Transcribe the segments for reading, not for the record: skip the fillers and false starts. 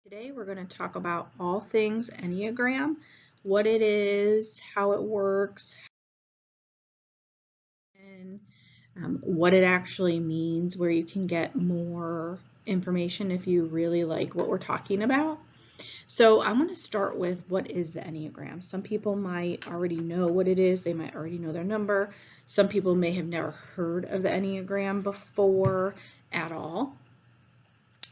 Today we're going to talk about all things Enneagram, what it is, how it works, and what it actually means, where you can get more information if you really like what we're talking about. So I'm going to start with what is the Enneagram. Some people might already know what it is. They might already know their number. Some people may have never heard of the Enneagram before at all.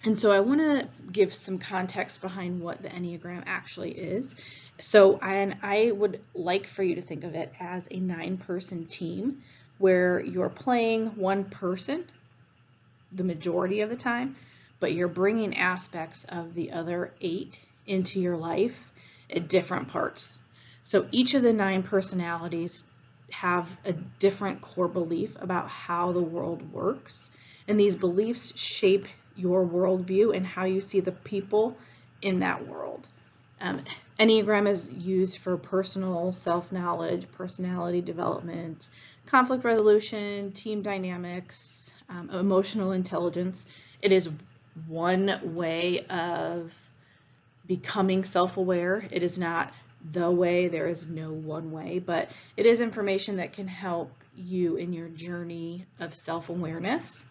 And so I want to give some context behind what the Enneagram actually is. So I would like for you to think of it as a 9-person team where you're playing one person the majority of the time, but you're bringing aspects of the other 8 into your life at different parts. So each of the 9 personalities have a different core belief about how the world works, and these beliefs shape your worldview and how you see the people in that world. Enneagram is used for personal self-knowledge, personality development, conflict resolution, team dynamics, emotional intelligence. It is one way of becoming self-aware. It is not the way. There is no one way, but it is information that can help you in your journey of self-awareness.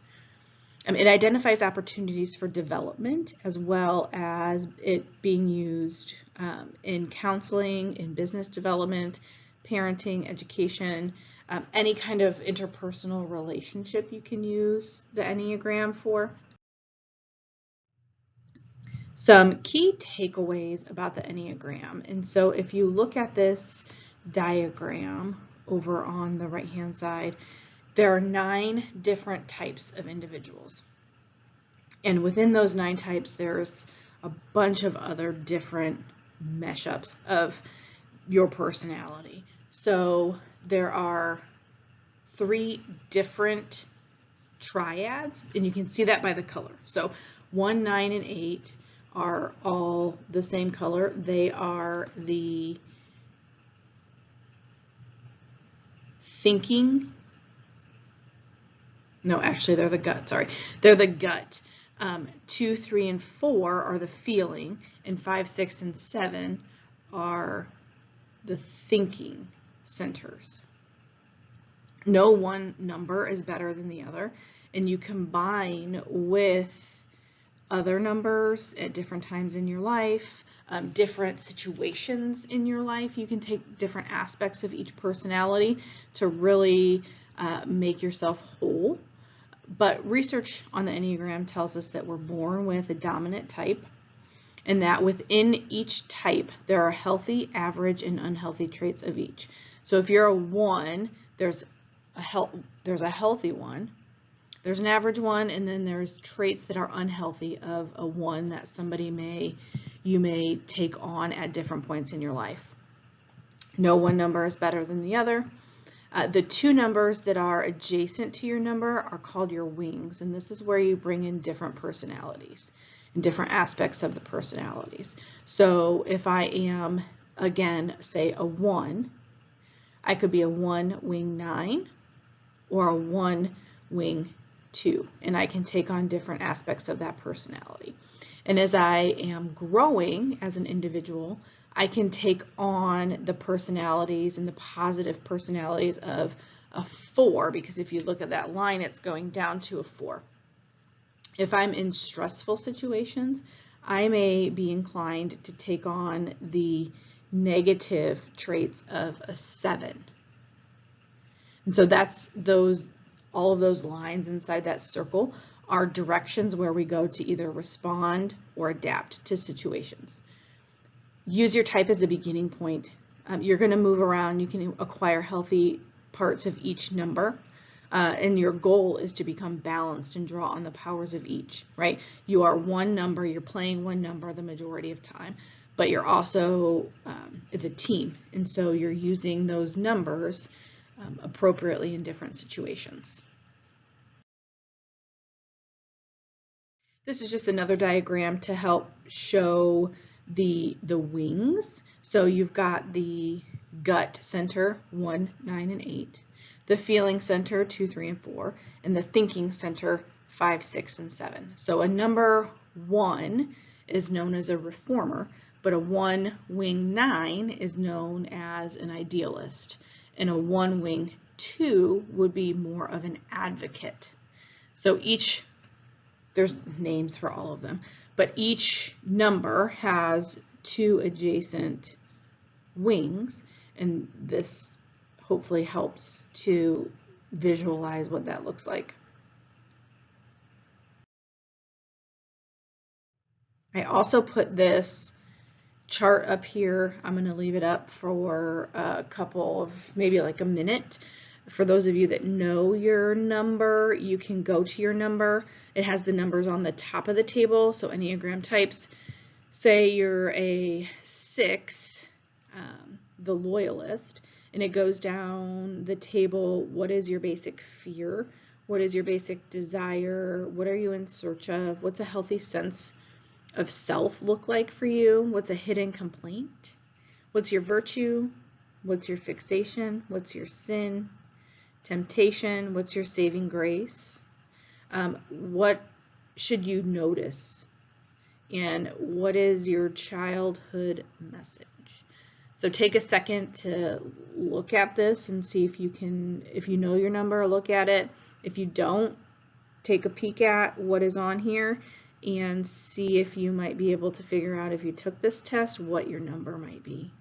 It identifies opportunities for development as well as it being used in counseling, in business development, parenting, education, any kind of interpersonal relationship you can use the Enneagram for. Some key takeaways about the Enneagram. And so if you look at this diagram over on the right-hand side, there are 9 different types of individuals. And within those 9 types, there's a bunch of other different mesh-ups of your personality. So there are 3 different triads, and you can see that by the color. So 1, 9, and 8 are all the same color. They are the thinking. No, actually, they're the gut. Sorry. They're the gut. 2, 3, and 4 are the feeling, and 5, 6, and 7 are the thinking centers. No one number is better than the other, and you combine with other numbers at different times in your life, different situations in your life. You can take different aspects of each personality to really make yourself whole. But research on the Enneagram tells us that we're born with a dominant type, and that within each type there are healthy, average, and unhealthy traits of each. So if you're a 1, there's a healthy one, there's an average one, and then there's traits that are unhealthy of a 1 that you may take on at different points in your life. No one number is better than the other. The 2 numbers that are adjacent to your number are called your wings, and this is where you bring in different personalities and different aspects of the personalities. So if I am, again, say a 1, I could be a 1 wing 9 or a 1 wing 2, and I can take on different aspects of that personality. And as I am growing as an individual, I can take on the personalities and the positive personalities of a 4, because if you look at that line, it's going down to a 4. If I'm in stressful situations, I may be inclined to take on the negative traits of a 7. And so that's all of those lines inside that circle are directions where we go to either respond or adapt to situations. Use your type as a beginning point. You're going to move around. You can acquire healthy parts of each number, and your goal is to become balanced and draw on the powers of each, right? You are one number. You're playing one number the majority of time, but you're also, it's a team, and so you're using those numbers appropriately in different situations. This is just another diagram to help show the wings. So you've got the gut center, 1, 9, and 8, the feeling center, 2, 3, and 4, and the thinking center, 5, 6, and 7. So a number 1 is known as a reformer, but a 1-wing 9 is known as an idealist, and a 1-wing 2 would be more of an advocate. So there's names for all of them, but each number has 2 adjacent wings, and this hopefully helps to visualize what that looks like. I also put this chart up here. I'm going to leave it up for a couple of, maybe like a minute. For those of you that know your number, you can go to your number. It has the numbers on the top of the table, so Enneagram types. Say you're a 6, the loyalist, and it goes down the table. What is your basic fear? What is your basic desire? What are you in search of? What's a healthy sense of self look like for you? What's a hidden complaint? What's your virtue? What's your fixation? What's your sin? Temptation? What's your saving grace? What should you notice? And what is your childhood message? So take a second to look at this and see if you know your number, look at it. If you don't, take a peek at what is on here and see if you might be able to figure out, if you took this test, what your number might be.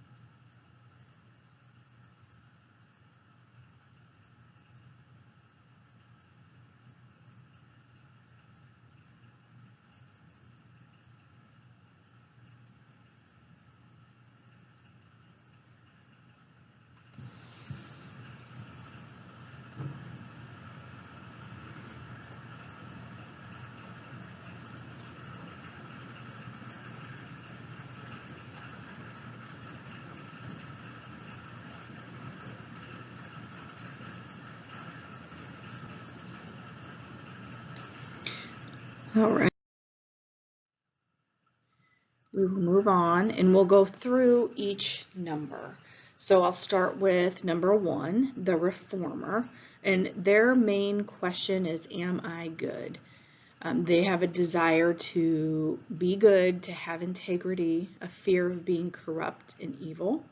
All right. We will move on and we'll go through each number. So I'll start with number 1, the reformer, and their main question is, am I good? They have a desire to be good, to have integrity, a fear of being corrupt and evil.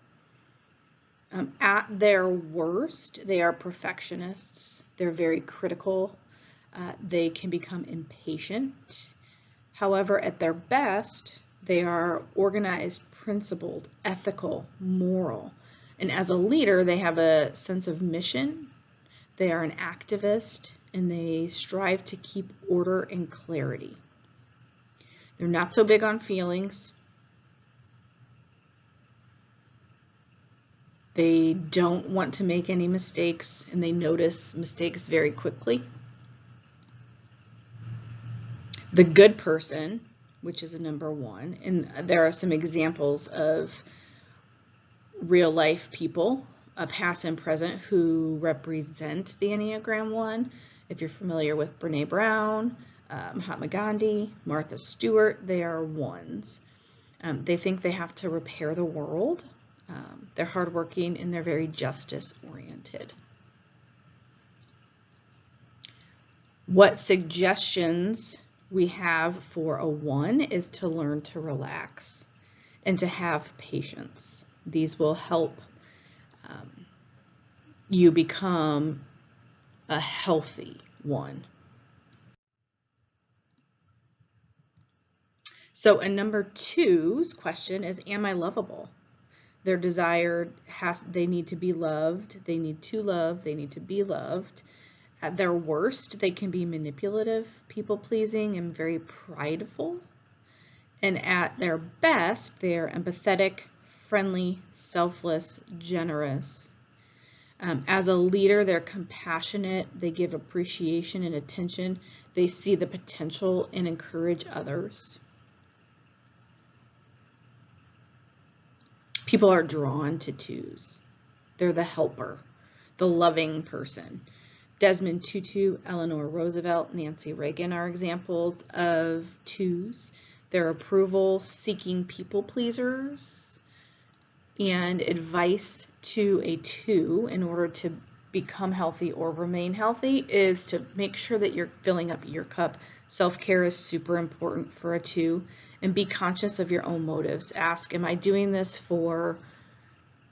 At their worst, they are perfectionists. They're very critical. They can become impatient. However, at their best, they are organized, principled, ethical, moral. And as a leader, they have a sense of mission. They are an activist, and they strive to keep order and clarity. They're not so big on feelings. They don't want to make any mistakes, and they notice mistakes very quickly. The good person, which is a number 1, and there are some examples of real life people, past and present, who represent the Enneagram 1. If you're familiar with Brene Brown, Mahatma Gandhi, Martha Stewart, they are 1s. They think they have to repair the world. They're hardworking and they're very justice oriented. What suggestions we have for a 1 is to learn to relax and to have patience. These will help you become a healthy 1. So a number 2's question is, am I lovable? Their desire they need to be loved, they need to love, they need to be loved. At their worst, they can be manipulative, people-pleasing, and very prideful. And at their best, they are empathetic, friendly, selfless, generous. As a leader, they're compassionate, they give appreciation and attention, they see the potential and encourage others. People are drawn to 2s. They're the helper, the loving person. Desmond Tutu, Eleanor Roosevelt, Nancy Reagan are examples of 2s. They're approval-seeking people pleasers. And advice to a 2 in order to become healthy or remain healthy is to make sure that you're filling up your cup. Self-care is super important for a 2, and be conscious of your own motives. Ask, am I doing this for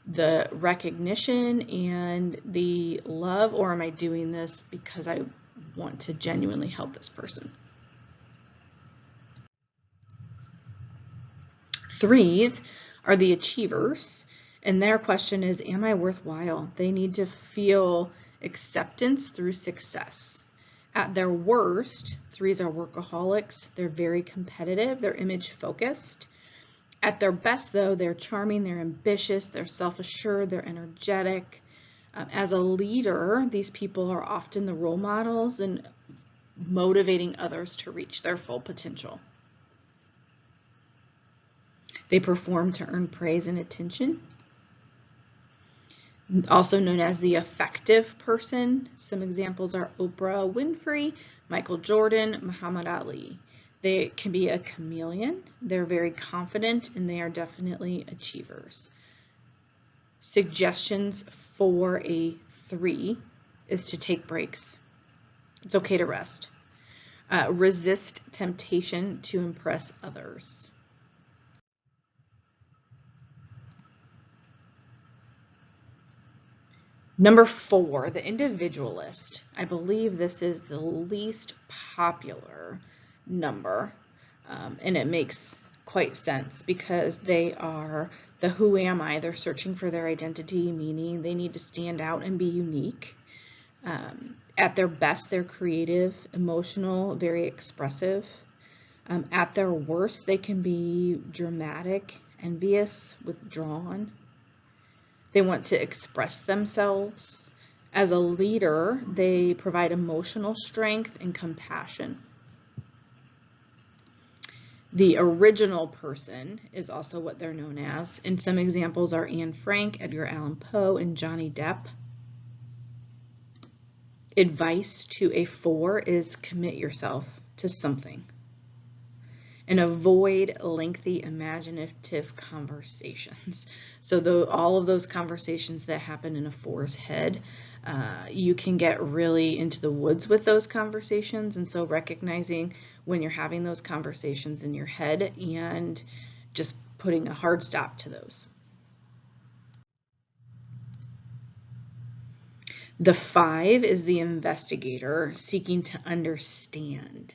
the recognition and the love, or am I doing this because I want to genuinely help this person? 3s are the achievers, and their question is, am I worthwhile? They need to feel acceptance through success. At their worst, 3s are workaholics. They're very competitive. They're image focused. At their best, though, they're charming, they're ambitious, they're self-assured, they're energetic. As a leader, these people are often the role models and motivating others to reach their full potential. They perform to earn praise and attention. Also known as the effective person. Some examples are Oprah Winfrey, Michael Jordan, Muhammad Ali. They can be a chameleon. They're very confident, and they are definitely achievers. Suggestions for a 3 is to take breaks. It's okay to rest. Resist temptation to impress others. Number 4, the individualist. I believe this is the least popular number, and it makes quite sense because they are the who am I. They're searching for their identity, meaning they need to stand out and be unique. At their best, they're creative, emotional, very expressive. At their worst, they can be dramatic, envious, withdrawn. They want to express themselves. As a leader, they provide emotional strength and compassion. The original person is also what they're known as, and some examples are Anne Frank, Edgar Allan Poe, and Johnny Depp. Advice to a 4 is commit yourself to something and avoid lengthy imaginative conversations. So all of those conversations that happen in a 4's head, you can get really into the woods with those conversations, and so recognizing when you're having those conversations in your head and just putting a hard stop to those. The 5 is the investigator, seeking to understand.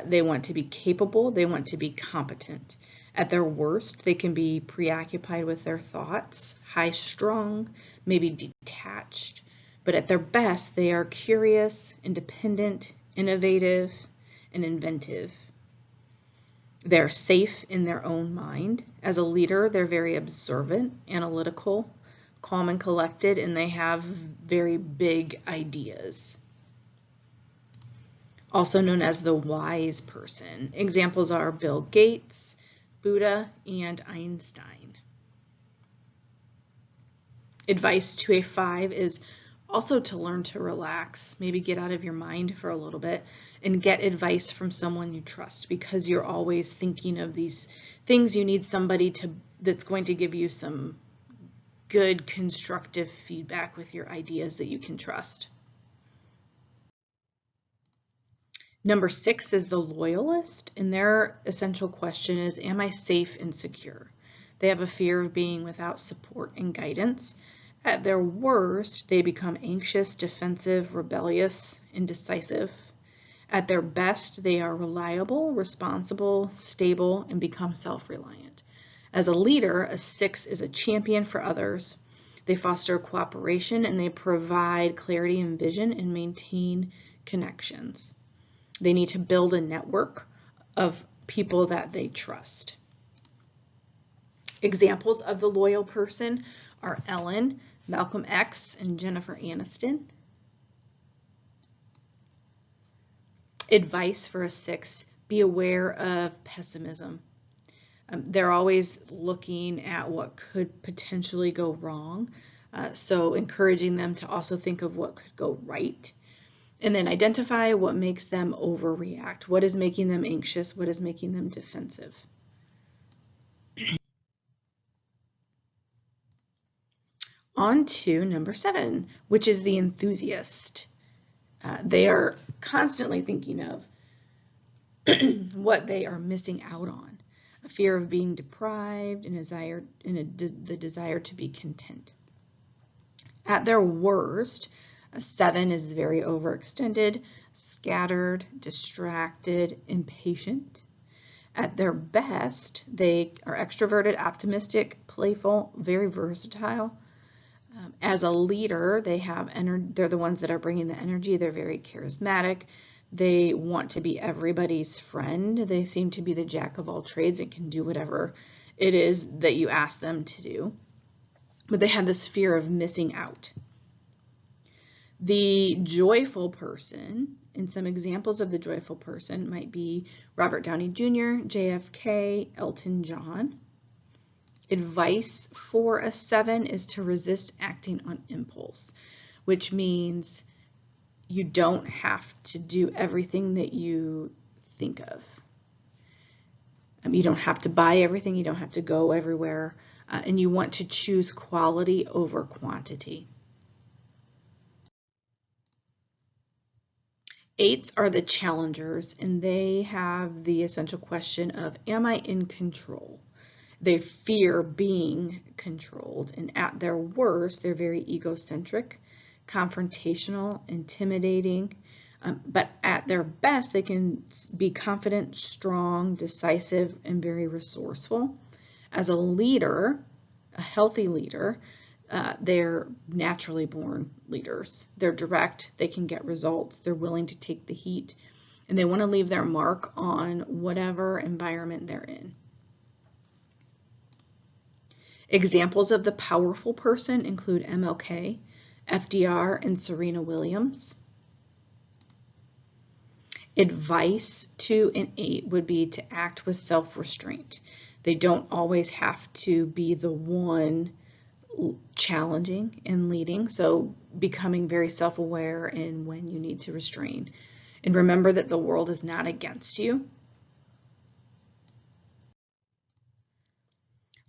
They want to be capable, they want to be competent. At their worst, they can be preoccupied with their thoughts, high-strung, maybe detached, but at their best, they are curious, independent, innovative, and inventive. They're safe in their own mind. As a leader, they're very observant, analytical, calm and collected, and they have very big ideas. Also known as the wise person. Examples are Bill Gates, Buddha, and Einstein. Advice to a 5 is also to learn to relax, maybe get out of your mind for a little bit and get advice from someone you trust, because you're always thinking of these things. You need somebody that's going to give you some good constructive feedback with your ideas that you can trust. Number 6 is the loyalist, and their essential question is, am I safe and secure? They have a fear of being without support and guidance. At their worst, they become anxious, defensive, rebellious, indecisive. At their best, they are reliable, responsible, stable, and become self-reliant. As a leader, a 6 is a champion for others. They foster cooperation, and they provide clarity and vision and maintain connections. They need to build a network of people that they trust. Examples of the loyal person are Ellen, Malcolm X, and Jennifer Aniston. Advice for a 6, be aware of pessimism. They're always looking at what could potentially go wrong, so encouraging them to also think of what could go right. And then identify what makes them overreact. What is making them anxious? What is making them defensive? On to number 7, which is the enthusiast. They are constantly thinking of what they are missing out on, a fear of being deprived, and the desire to be content. At their worst, a 7 is very overextended, scattered, distracted, impatient. At their best, they are extroverted, optimistic, playful, very versatile. As a leader, they're the ones that are bringing the energy. They're very charismatic. They want to be everybody's friend. They seem to be the jack of all trades and can do whatever it is that you ask them to do. But they have this fear of missing out. The joyful person, and some examples of the joyful person might be Robert Downey Jr., JFK, Elton John. Advice for a 7 is to resist acting on impulse, which means you don't have to do everything that you think of. You don't have to buy everything, you don't have to go everywhere, and you want to choose quality over quantity. 8s are the challengers, and they have the essential question of, am I in control? They fear being controlled, and at their worst, they're very egocentric, confrontational, intimidating, but at their best, they can be confident, strong, decisive, and very resourceful. As a leader, a healthy leader, they're naturally born leaders. They're direct, they can get results, they're willing to take the heat, and they want to leave their mark on whatever environment they're in. Examples of the powerful person include MLK, FDR, and Serena Williams. Advice to an 8 would be to act with self-restraint. They don't always have to be the one challenging and leading, so becoming very self-aware in when you need to restrain. And remember that the world is not against you.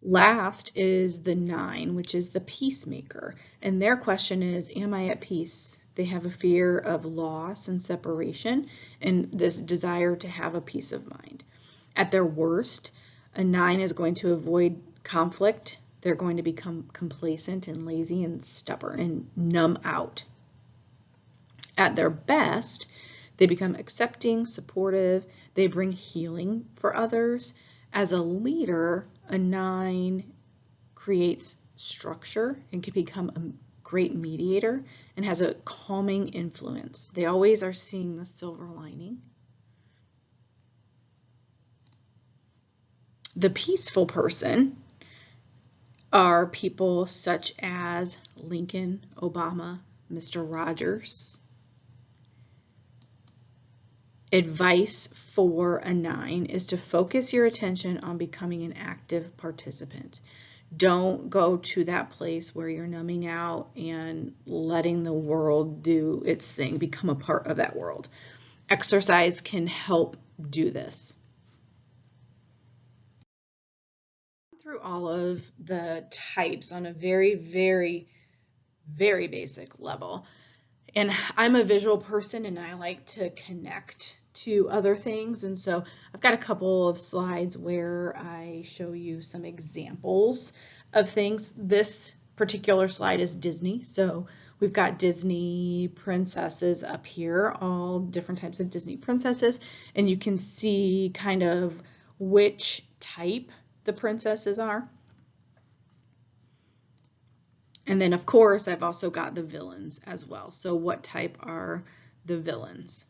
Last is the 9, which is the peacemaker, and their question is, am I at peace? They have a fear of loss and separation and this desire to have a peace of mind. At their worst, a 9 is going to avoid conflict. They're going to become complacent and lazy and stubborn and numb out. At their best, they become accepting, supportive. They bring healing for others. As a leader, a 9 creates structure and can become a great mediator and has a calming influence. They always are seeing the silver lining. The peaceful person are people such as Lincoln, Obama, Mr. Rogers. Advice for a 9 is to focus your attention on becoming an active participant. Don't go to that place where you're numbing out and letting the world do its thing, become a part of that world. Exercise can help do this. Through all of the types on a very, very, very basic level. And I'm a visual person and I like to connect to other things, and so I've got a couple of slides where I show you some examples of things. This particular slide is Disney, so we've got Disney princesses up here, all different types of Disney princesses, and you can see kind of which type the princesses are. And then of course I've also got the villains as well. So what type are the villains?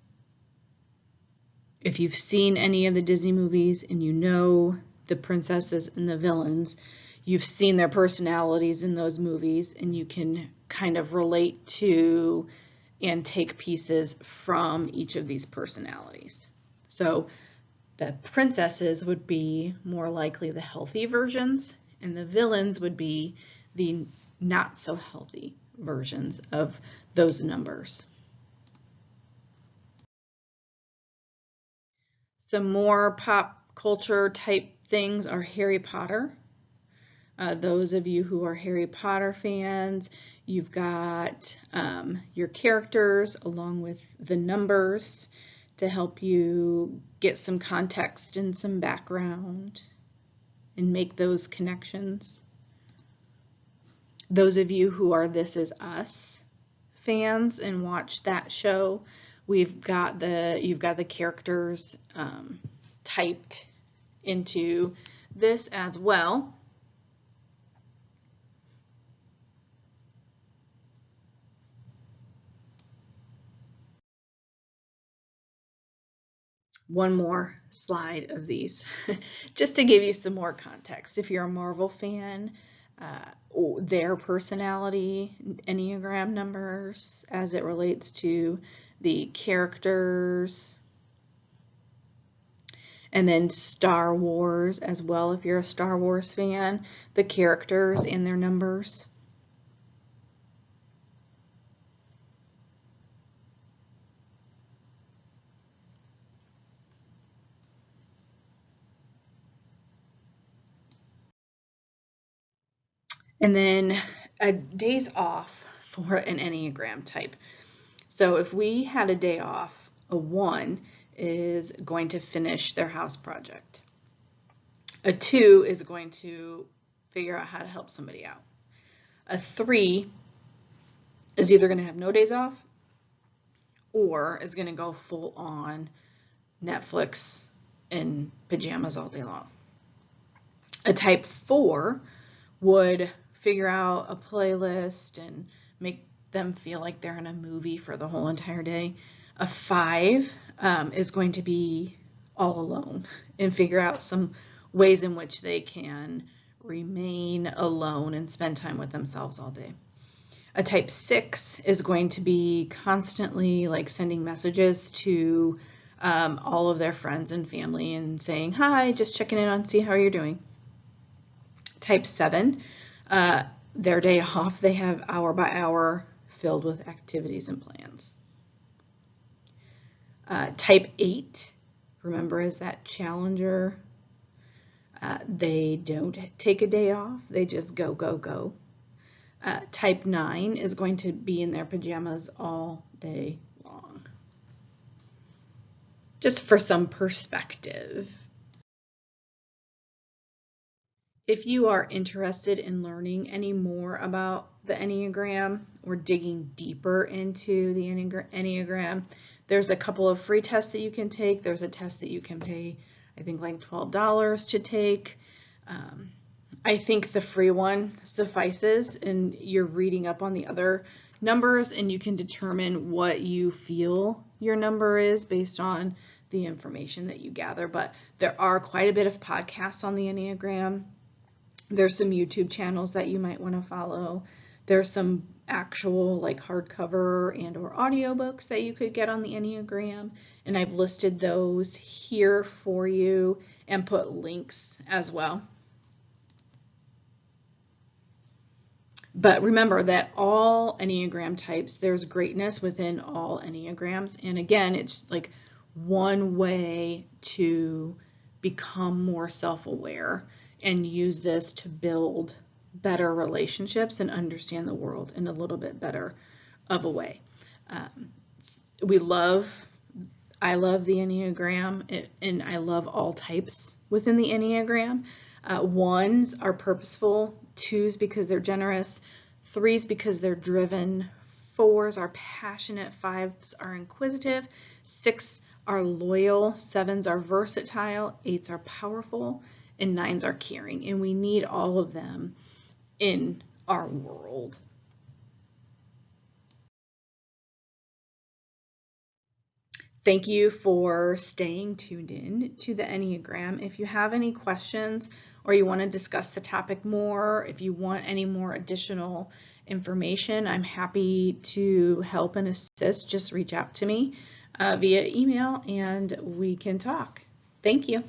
If you've seen any of the Disney movies and you know the princesses and the villains, you've seen their personalities in those movies and you can kind of relate to and take pieces from each of these personalities. So the princesses would be more likely the healthy versions, and the villains would be the not so healthy versions of those numbers. Some more pop culture type things are Harry Potter. Those of you who are Harry Potter fans, you've got your characters along with the numbers to help you get some context and some background and make those connections. Those of you who are This Is Us fans and watch that show, you've got the characters typed into this as well. One more slide of these just to give you some more context. If you're a Marvel fan, their personality, Enneagram numbers as it relates to the characters, and then Star Wars as well. If you're a Star Wars fan, the characters and their numbers. And then days off for an Enneagram type. So if we had a day off, a 1 is going to finish their house project. A 2 is going to figure out how to help somebody out. A 3 is either going to have no days off or is going to go full on Netflix and pajamas all day long. A type 4 would figure out a playlist and make them feel like they're in a movie for the whole entire day. A 5 is going to be all alone and figure out some ways in which they can remain alone and spend time with themselves all day. A type 6 is going to be constantly like sending messages to all of their friends and family and saying, hi, just checking in on see how you're doing. Type 7, their day off, they have hour by hour filled with activities and plans. Type 8, remember, is that challenger. They don't take a day off, they just go, go, go. Type 9 is going to be in their pajamas all day long. Just for some perspective. If you are interested in learning any more about the Enneagram or digging deeper into the Enneagram, there's a couple of free tests that you can take. There's a test that you can pay, I think, like $12 to take. I think the free one suffices, and you're reading up on the other numbers, and you can determine what you feel your number is based on the information that you gather. But there are quite a bit of podcasts on the Enneagram. There's some YouTube channels that you might want to follow. There's some actual like hardcover and or audiobooks that you could get on the Enneagram, and I've listed those here for you and put links as well. But remember that all Enneagram types, there's greatness within all Enneagrams. And again, it's like one way to become more self-aware and use this to build better relationships and understand the world in a little bit better of a way. I love the Enneagram, and I love all types within the Enneagram. 1s are purposeful, 2s because they're generous, 3s because they're driven, 4s are passionate, 5s are inquisitive, 6 are loyal, 7s are versatile, 8s are powerful, and 9s are caring. And we need all of them in our world. Thank you for staying tuned in to the Enneagram. If you have any questions or you want to discuss the topic more, if you want any more additional information, I'm happy to help and assist. Just reach out to me via email and we can talk. Thank you.